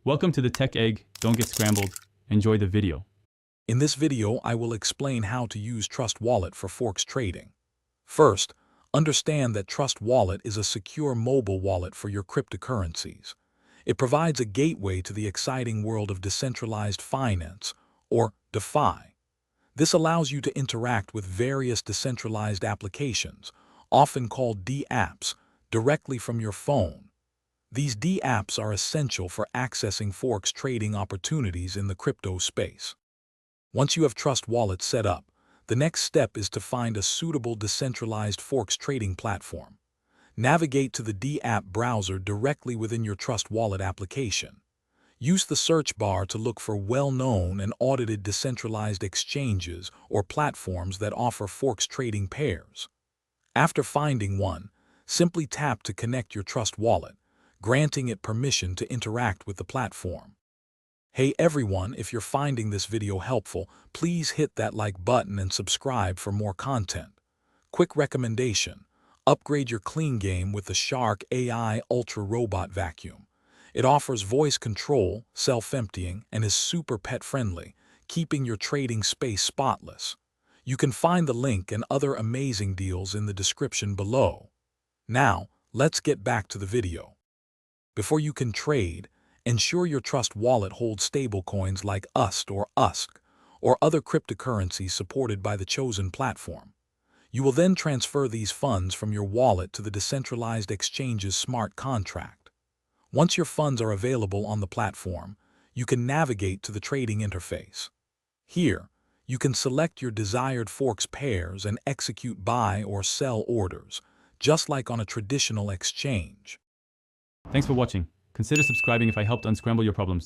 Welcome to the Tech Egg. Don't get scrambled. Enjoy the video. In this video, I will explain how to use Trust Wallet for Forex trading. First, understand that Trust Wallet is a secure mobile wallet for your cryptocurrencies. It provides a gateway to the exciting world of decentralized finance, or DeFi. This allows you to interact with various decentralized applications, often called dApps, directly from your phone. These dApps are essential for accessing Forex trading opportunities in the crypto space. Once you have Trust Wallet set up, the next step is to find a suitable decentralized Forex trading platform. Navigate to the dApp browser directly within your Trust Wallet application. Use the search bar to look for well-known and audited decentralized exchanges or platforms that offer Forex trading pairs. After finding one, simply tap to connect your Trust Wallet, granting it permission to interact with the platform. Hey everyone, if you're finding this video helpful, please hit that like button and subscribe for more content. Quick recommendation: upgrade your clean game with the Shark AI Ultra Robot Vacuum. It offers voice control, self-emptying, and is super pet-friendly, keeping your trading space spotless. You can find the link and other amazing deals in the description below. Now, let's get back to the video. Before you can trade, ensure your Trust Wallet holds stablecoins like USD or other cryptocurrencies supported by the chosen platform. You will then transfer these funds from your wallet to the decentralized exchange's smart contract. Once your funds are available on the platform, you can navigate to the trading interface. Here, you can select your desired Forex pairs and execute buy or sell orders, just like on a traditional exchange. Thanks for watching. Consider subscribing if I helped unscramble your problems.